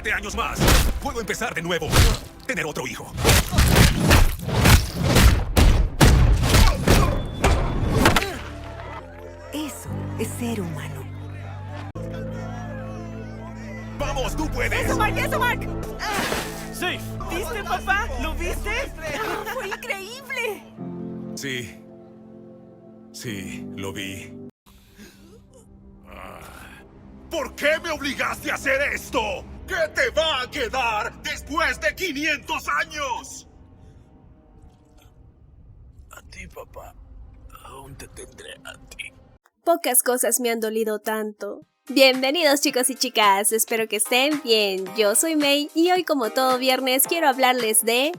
7 años más, puedo empezar de nuevo. Tener otro hijo. Eso es ser humano. ¡Vamos, tú puedes! ¡Eso, Mark! ¡Eso, Mark! ¡Safe! ¿Viste, papá? ¿Lo viste? ¡Fue increíble! Sí, lo vi. ¿Por qué me obligaste a hacer esto? ¿Qué te va a quedar después de 500 años? A ti, papá. Aún te tendré a ti. Pocas cosas me han dolido tanto. Bienvenidos chicos y chicas, espero que estén bien. Yo soy May y hoy, como todo viernes, quiero hablarles de...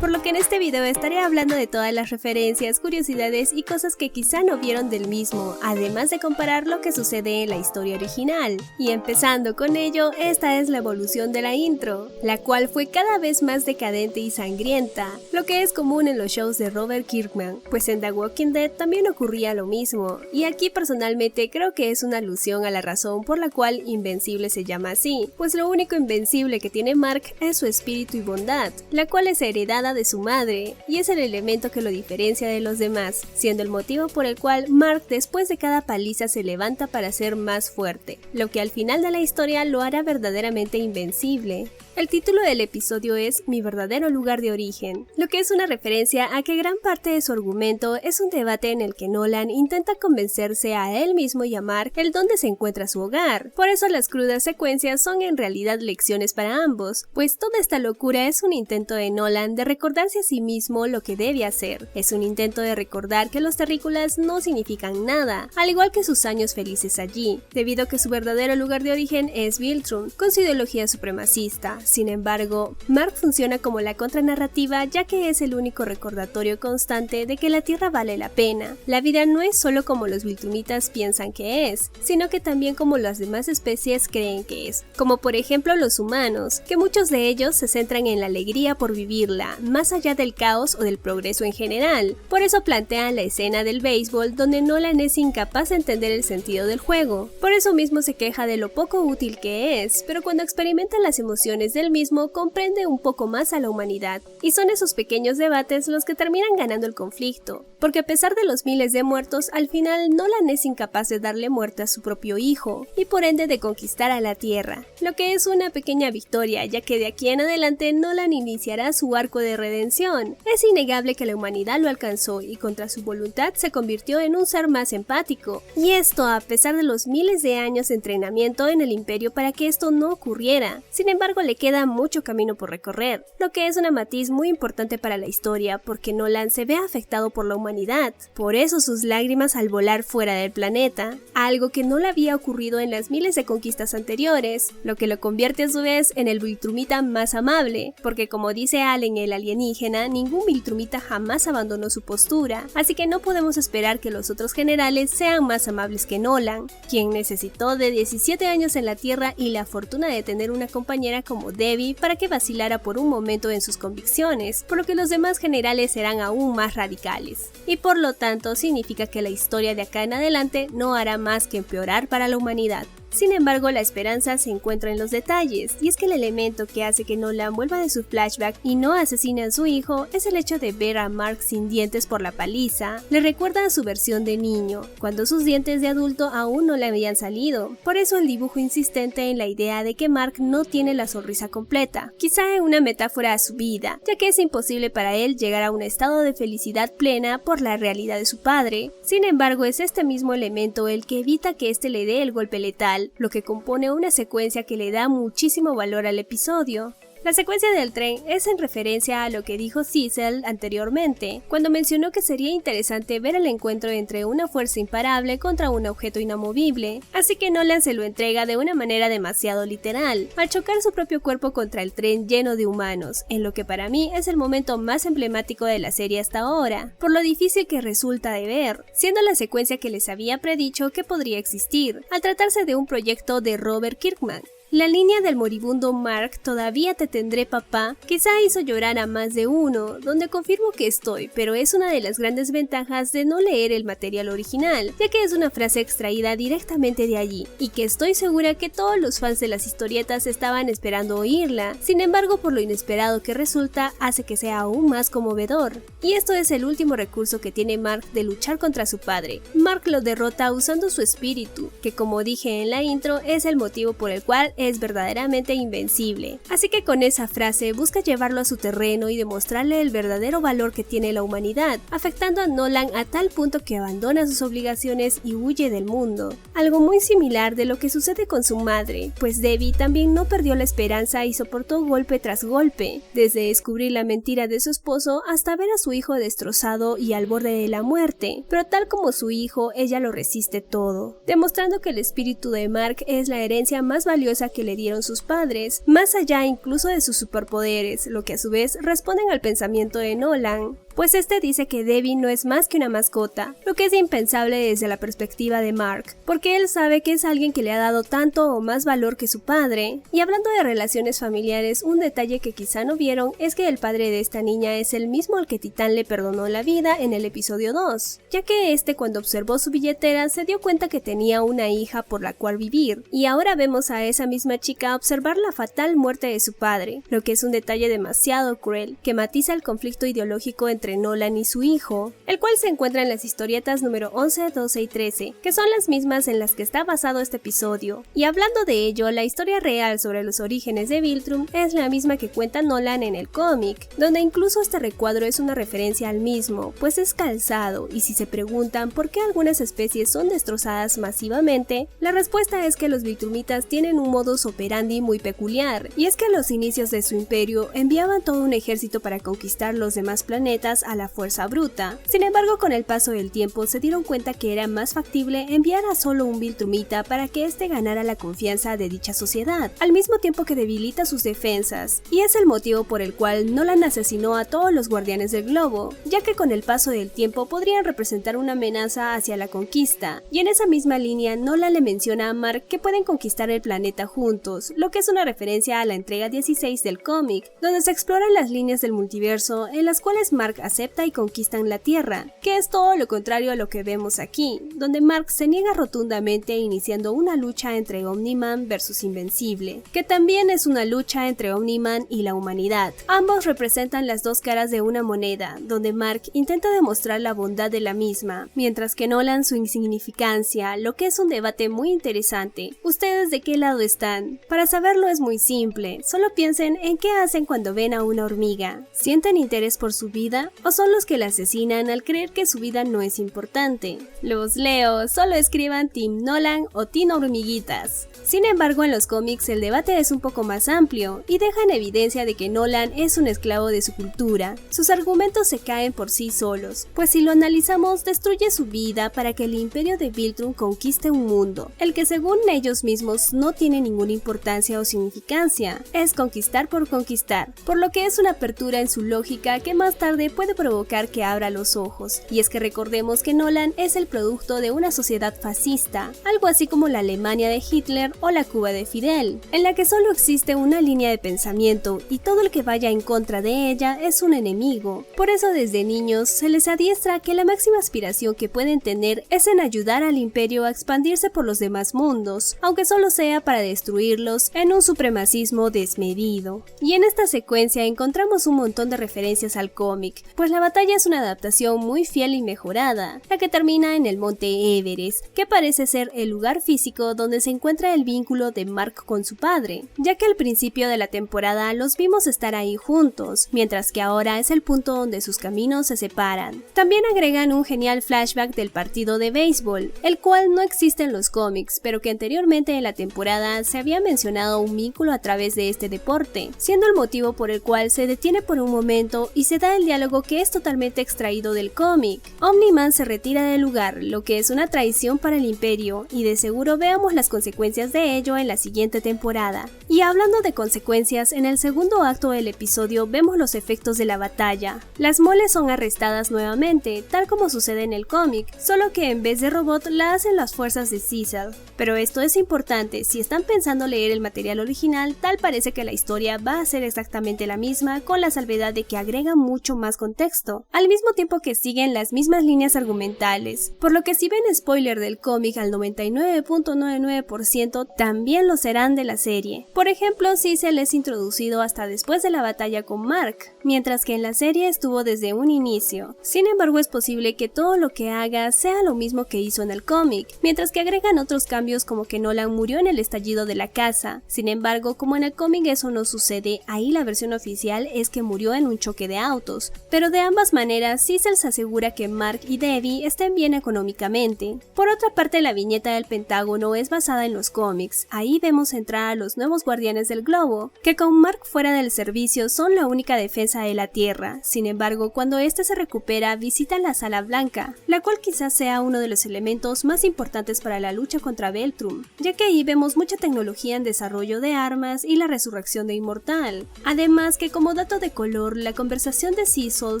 Por lo que en este video estaré hablando de todas las referencias, curiosidades y cosas que quizá no vieron del mismo, además de comparar lo que sucede en la historia original. Y empezando con ello, esta es la evolución de la intro, la cual fue cada vez más decadente y sangrienta, lo que es común en los shows de Robert Kirkman, pues en The Walking Dead también ocurría lo mismo, y aquí personalmente creo que es una alusión a la razón por la cual Invencible se llama así, pues lo único invencible que tiene Mark es su espíritu y bondad, la cual es heredada de su madre, y es el elemento que lo diferencia de los demás, siendo el motivo por el cual Mark después de cada paliza se levanta para ser más fuerte, lo que al final de la historia lo hará verdaderamente invencible. El título del episodio es Mi verdadero lugar de origen, lo que es una referencia a que gran parte de su argumento es un debate en el que Nolan intenta convencerse a él mismo y a Mark el dónde se encuentra su hogar. Por eso las crudas secuencias son en realidad lecciones para ambos, pues toda esta locura es un intento de Nolan de recordarse a sí mismo lo que debe hacer. Es un intento de recordar que los terrícolas no significan nada, al igual que sus años felices allí, debido a que su verdadero lugar de origen es Viltrum, con su ideología supremacista. Sin embargo, Mark funciona como la contranarrativa, ya que es el único recordatorio constante de que la Tierra vale la pena. La vida no es solo como los Viltrumitas piensan que es, sino que también como las demás especies creen que es, como por ejemplo los humanos, que muchos de ellos se centran en la alegría por vivirla, más allá del caos o del progreso en general. Por eso plantean la escena del béisbol donde Nolan es incapaz de entender el sentido del juego. Por eso mismo se queja de lo poco útil que es, pero cuando experimenta las emociones del mismo comprende un poco más a la humanidad. Y son esos pequeños debates los que terminan ganando el conflicto, porque a pesar de los miles de muertos, al final Nolan es incapaz de darle muerte a su propio hijo, y por ende de conquistar a la Tierra, lo que es una pequeña victoria, ya que de aquí en adelante Nolan iniciará su arco de redención. Es innegable que la humanidad lo alcanzó y contra su voluntad se convirtió en un ser más empático, y esto a pesar de los miles de años de entrenamiento en el Imperio para que esto no ocurriera. Sin embargo, le queda mucho camino por recorrer, lo que es una matiz muy importante para la historia porque Nolan se ve afectado por la humanidad, por eso sus lágrimas al volar fuera del planeta, algo que no le había ocurrido en las miles de conquistas anteriores, lo que lo convierte a su vez en el Viltrumita más amable, porque como dice Allen el alienígena, ningún Viltrumita jamás abandonó su postura, así que no podemos esperar que los otros generales sean más amables que Nolan, quien necesitó de 17 años en la Tierra y la fortuna de tener una compañera como Debbie para que vacilara por un momento en sus convicciones, por lo que los demás generales serán aún más radicales. Y por lo tanto significa que la historia de acá en adelante no hará más que empeorar para la humanidad. Sin embargo, la esperanza se encuentra en los detalles, y es que el elemento que hace que Nolan vuelva de su flashback y no asesine a su hijo es el hecho de ver a Mark sin dientes por la paliza. Le recuerda a su versión de niño, cuando sus dientes de adulto aún no le habían salido. Por eso el dibujo insistente en la idea de que Mark no tiene la sonrisa completa, quizá en una metáfora a su vida, ya que es imposible para él llegar a un estado de felicidad plena por la realidad de su padre. Sin embargo, es este mismo elemento el que evita que éste le dé el golpe letal, lo que compone una secuencia que le da muchísimo valor al episodio. La secuencia del tren es en referencia a lo que dijo Cecil anteriormente, cuando mencionó que sería interesante ver el encuentro entre una fuerza imparable contra un objeto inamovible, así que Nolan se lo entrega de una manera demasiado literal, al chocar su propio cuerpo contra el tren lleno de humanos, en lo que para mí es el momento más emblemático de la serie hasta ahora, por lo difícil que resulta de ver, siendo la secuencia que les había predicho que podría existir, al tratarse de un proyecto de Robert Kirkman. La línea del moribundo Mark, "todavía te tendré papá", quizá hizo llorar a más de uno, donde confirmo que estoy, pero es una de las grandes ventajas de no leer el material original, ya que es una frase extraída directamente de allí, y que estoy segura que todos los fans de las historietas estaban esperando oírla. Sin embargo, por lo inesperado que resulta, hace que sea aún más conmovedor. Y esto es el último recurso que tiene Mark de luchar contra su padre. Mark lo derrota usando su espíritu, que como dije en la intro, es el motivo por el cual es verdaderamente invencible. Así que con esa frase busca llevarlo a su terreno y demostrarle el verdadero valor que tiene la humanidad, afectando a Nolan a tal punto que abandona sus obligaciones y huye del mundo. Algo muy similar de lo que sucede con su madre, pues Debbie también no perdió la esperanza y soportó golpe tras golpe, desde descubrir la mentira de su esposo hasta ver a su hijo destrozado y al borde de la muerte, pero tal como su hijo, ella lo resiste todo, demostrando que el espíritu de Mark es la herencia más valiosa que le dieron sus padres, más allá incluso de sus superpoderes, lo que a su vez responden al pensamiento de Nolan, pues este dice que Debbie no es más que una mascota, lo que es impensable desde la perspectiva de Mark, porque él sabe que es alguien que le ha dado tanto o más valor que su padre. Y hablando de relaciones familiares, un detalle que quizá no vieron es que el padre de esta niña es el mismo al que Titán le perdonó la vida en el episodio 2, ya que este cuando observó su billetera se dio cuenta que tenía una hija por la cual vivir, y ahora vemos a esa misma chica observar la fatal muerte de su padre, lo que es un detalle demasiado cruel, que matiza el conflicto ideológico entre Nolan y su hijo, el cual se encuentra en las historietas número 11, 12 y 13, que son las mismas en las que está basado este episodio. Y hablando de ello, la historia real sobre los orígenes de Viltrum es la misma que cuenta Nolan en el cómic, donde incluso este recuadro es una referencia al mismo, pues es calzado, y si se preguntan por qué algunas especies son destrozadas masivamente, la respuesta es que los Viltrumitas tienen un modus operandi muy peculiar, y es que a los inicios de su imperio enviaban todo un ejército para conquistar los demás planetas a la fuerza bruta. Sin embargo, con el paso del tiempo se dieron cuenta que era más factible enviar a solo un Viltrumita para que éste ganara la confianza de dicha sociedad, al mismo tiempo que debilita sus defensas, y es el motivo por el cual Nolan asesinó a todos los guardianes del globo, ya que con el paso del tiempo podrían representar una amenaza hacia la conquista, y en esa misma línea Nolan le menciona a Mark que pueden conquistar el planeta juntos, lo que es una referencia a la entrega 16 del cómic, donde se exploran las líneas del multiverso en las cuales Mark acepta y conquistan la Tierra, que es todo lo contrario a lo que vemos aquí, donde Mark se niega rotundamente iniciando una lucha entre Omni-Man versus Invencible, que también es una lucha entre Omni-Man y la humanidad. Ambos representan las dos caras de una moneda, donde Mark intenta demostrar la bondad de la misma, mientras que Nolan su insignificancia, lo que es un debate muy interesante. ¿Ustedes de qué lado están? Para saberlo es muy simple, solo piensen en qué hacen cuando ven a una hormiga. ¿Sienten interés por su vida? ¿O son los que la asesinan al creer que su vida no es importante? Los leo, solo escriban Team Nolan o Team Hormiguitas. Sin embargo, en los cómics el debate es un poco más amplio y deja en evidencia de que Nolan es un esclavo de su cultura. Sus argumentos se caen por sí solos, pues si lo analizamos destruye su vida para que el imperio de Viltrum conquiste un mundo, el que según ellos mismos no tiene ninguna importancia o significancia, es conquistar por conquistar, por lo que es una apertura en su lógica que más tarde puede provocar que abra los ojos. Y es que recordemos que Nolan es el producto de una sociedad fascista, algo así como la Alemania de Hitler o la Cuba de Fidel, en la que solo existe una línea de pensamiento y todo el que vaya en contra de ella es un enemigo. Por eso desde niños se les adiestra que la máxima aspiración que pueden tener es en ayudar al imperio a expandirse por los demás mundos, aunque solo sea para destruirlos en un supremacismo desmedido. Y en esta secuencia encontramos un montón de referencias al cómic, pues la batalla es una adaptación muy fiel y mejorada, la que termina en el monte Everest, que parece ser el lugar físico donde se encuentra el vínculo de Mark con su padre, ya que al principio de la temporada los vimos estar ahí juntos, mientras que ahora es el punto donde sus caminos se separan. También agregan un genial flashback del partido de béisbol, el cual no existe en los cómics, pero que anteriormente en la temporada se había mencionado un vínculo a través de este deporte, siendo el motivo por el cual se detiene por un momento y se da el diálogo algo que es totalmente extraído del cómic. Omni-Man se retira del lugar, lo que es una traición para el Imperio, y de seguro veamos las consecuencias de ello en la siguiente temporada. Y hablando de consecuencias, en el segundo acto del episodio vemos los efectos de la batalla. Las moles son arrestadas nuevamente, tal como sucede en el cómic, solo que en vez de robot la hacen las fuerzas de Cecil. Pero esto es importante, si están pensando leer el material original, tal parece que la historia va a ser exactamente la misma, con la salvedad de que agrega mucho más contexto, al mismo tiempo que siguen las mismas líneas argumentales, por lo que si ven spoiler del cómic al 99.99% también lo serán de la serie. Por ejemplo, Cecil es introducido hasta después de la batalla con Mark, mientras que en la serie estuvo desde un inicio. Sin embargo, es posible que todo lo que haga sea lo mismo que hizo en el cómic, mientras que agregan otros cambios como que Nolan murió en el estallido de la casa. Sin embargo, como en el cómic eso no sucede, ahí la versión oficial es que murió en un choque de autos. Pero de ambas maneras, Cecil se asegura que Mark y Debbie estén bien económicamente. Por otra parte, la viñeta del Pentágono es basada en los cómics. Ahí vemos entrar a los nuevos guardianes del globo, que con Mark fuera del servicio son la única defensa de la Tierra. Sin embargo, cuando este se recupera, visitan la Sala Blanca, la cual quizás sea uno de los elementos más importantes para la lucha contra Veltrum, ya que ahí vemos mucha tecnología en desarrollo de armas y la resurrección de Inmortal. Además que como dato de color, la conversación de Cecil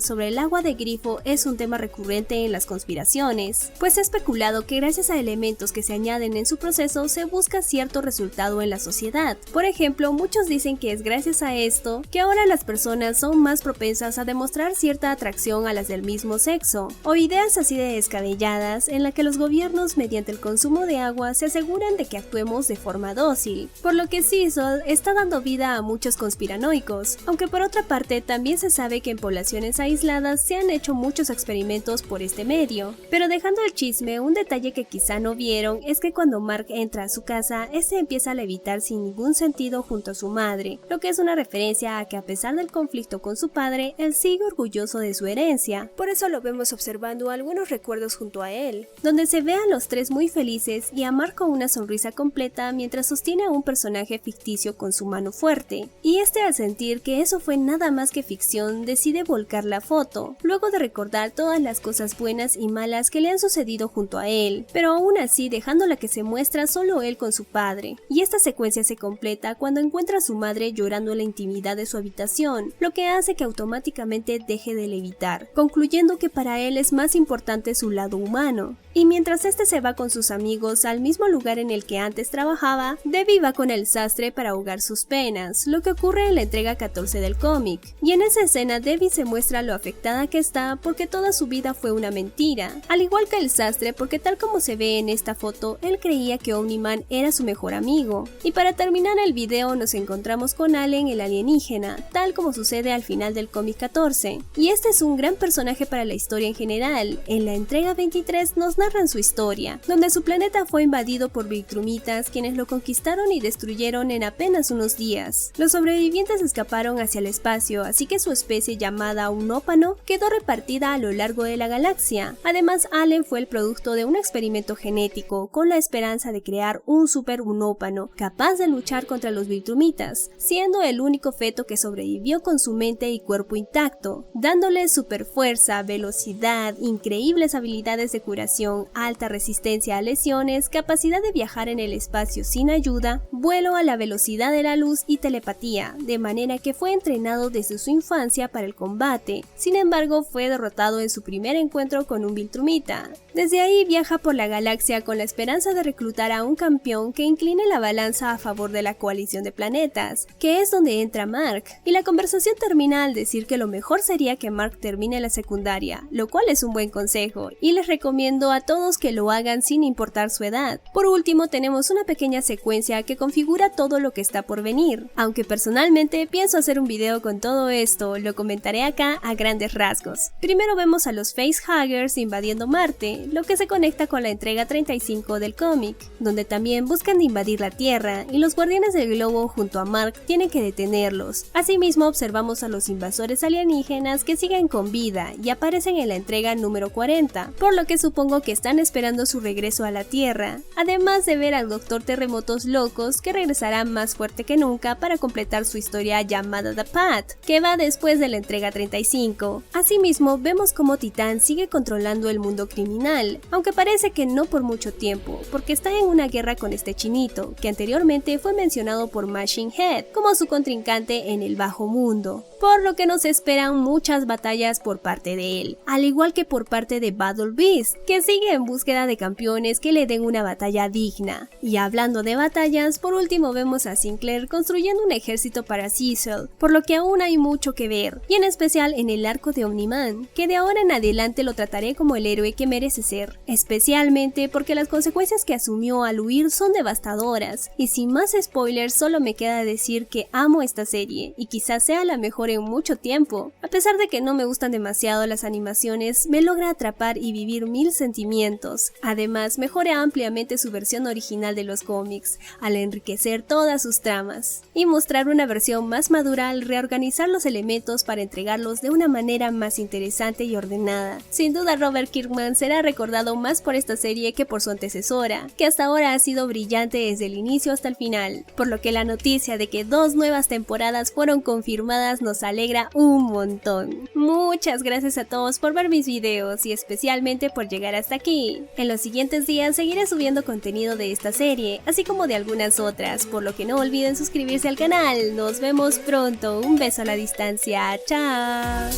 sobre el agua de grifo es un tema recurrente en las conspiraciones, pues se ha especulado que gracias a elementos que se añaden en su proceso se busca cierto resultado en la sociedad. Por ejemplo, muchos dicen que es gracias a esto que ahora las personas son más propensas a demostrar cierta atracción a las del mismo sexo, o ideas así de descabelladas en la que los gobiernos mediante el consumo de agua se aseguran de que actuemos de forma dócil, por lo que Cecil está dando vida a muchos conspiranoicos, aunque por otra parte también se sabe que en poblaciones aisladas se han hecho muchos experimentos por este medio. Pero dejando el chisme, un detalle que quizá no vieron es que cuando Mark entra a su casa, este empieza a levitar sin ningún sentido junto a su madre, lo que es una referencia a que a pesar del conflicto con su padre, él sigue orgulloso de su herencia. Por eso lo vemos observando algunos recuerdos junto a él, donde se ve a los tres muy felices y a Mark con una sonrisa completa mientras sostiene a un personaje ficticio con su mano fuerte. Y este, al sentir que eso fue nada más que ficción, decide volcar la foto, luego de recordar todas las cosas buenas y malas que le han sucedido junto a él, pero aún así dejándola que se muestra solo él con su padre. Y esta secuencia se completa cuando encuentra a su madre llorando en la intimidad de su habitación, lo que hace que automáticamente deje de levitar, concluyendo que para él es más importante su lado humano. Y mientras este se va con sus amigos al mismo lugar en el que antes trabajaba, Debbie va con el sastre para ahogar sus penas, lo que ocurre en la entrega 14 del cómic. Y en esa escena Debbie se muestra lo afectada que está porque toda su vida fue una mentira, al igual que el sastre porque tal como se ve en esta foto, él creía que Omni-Man era su mejor amigo. Y para terminar el video nos encontramos con Allen el alienígena, tal como sucede al final del cómic 14. Y este es un gran personaje para la historia en general. En la entrega 23 nos narran su historia, donde su planeta fue invadido por Viltrumitas, quienes lo conquistaron y destruyeron en apenas unos días. Los sobrevivientes escaparon hacia el espacio, así que su especie llamada Unópano quedó repartida a lo largo de la galaxia. Además, Allen fue el producto de un experimento genético con la esperanza de crear un super Unópano capaz de luchar contra los Viltrumitas, siendo el único feto que sobrevivió con su mente y cuerpo intacto, dándole super fuerza, velocidad, increíbles habilidades de curación, alta resistencia a lesiones, capacidad de viajar en el espacio sin ayuda, vuelo a la velocidad de la luz y telepatía, de manera que fue entrenado desde su infancia para el combate. Sin embargo, fue derrotado en su primer encuentro con un Viltrumita. Desde ahí viaja por la galaxia con la esperanza de reclutar a un campeón que incline la balanza a favor de la coalición de planetas, que es donde entra Mark, y la conversación termina al decir que lo mejor sería que Mark termine la secundaria, lo cual es un buen consejo, y les recomiendo a todos que lo hagan sin importar su edad. Por último, tenemos una pequeña secuencia que configura todo lo que está por venir. Aunque personalmente pienso hacer un video con todo esto, lo comentaré acá a grandes rasgos. Primero vemos a los Facehuggers invadiendo Marte, lo que se conecta con la entrega 35 del cómic, donde también buscan invadir la Tierra y los guardianes del globo junto a Mark tienen que detenerlos. Asimismo, observamos a los invasores alienígenas que siguen con vida y aparecen en la entrega número 40, por lo que supongo que que están esperando su regreso a la Tierra, además de ver al Doctor Terremotos Locos, que regresará más fuerte que nunca para completar su historia llamada The Path, que va después de la entrega 35. Asimismo, vemos cómo Titán sigue controlando el mundo criminal, aunque parece que no por mucho tiempo, porque está en una guerra con este chinito, que anteriormente fue mencionado por Machine Head como su contrincante en el bajo mundo, por lo que nos esperan muchas batallas por parte de él, al igual que por parte de Battle Beast, que sigue en búsqueda de campeones que le den una batalla digna. Y hablando de batallas, por último vemos a Sinclair construyendo un ejército para Cecil, por lo que aún hay mucho que ver, y en especial en el arco de Omni-Man, que de ahora en adelante lo trataré como el héroe que merece ser, especialmente porque las consecuencias que asumió al huir son devastadoras, y sin más spoilers solo me queda decir que amo esta serie, y quizás sea la mejor en mucho tiempo. A pesar de que no me gustan demasiado las animaciones, me logra atrapar y vivir mil sentimientos. Además, mejora ampliamente su versión original de los cómics, al enriquecer todas sus tramas, y mostrar una versión más madura al reorganizar los elementos para entregarlos de una manera más interesante y ordenada. Sin duda, Robert Kirkman será recordado más por esta serie que por su antecesora, que hasta ahora ha sido brillante desde el inicio hasta el final, por lo que la noticia de que 2 nuevas temporadas fueron confirmadas nos alegra un montón. Muchas gracias a todos por ver mis videos y especialmente por llegar hasta aquí. En los siguientes días seguiré subiendo contenido de esta serie, así como de algunas otras, por lo que no olviden suscribirse al canal. Nos vemos pronto, un beso a la distancia, chao.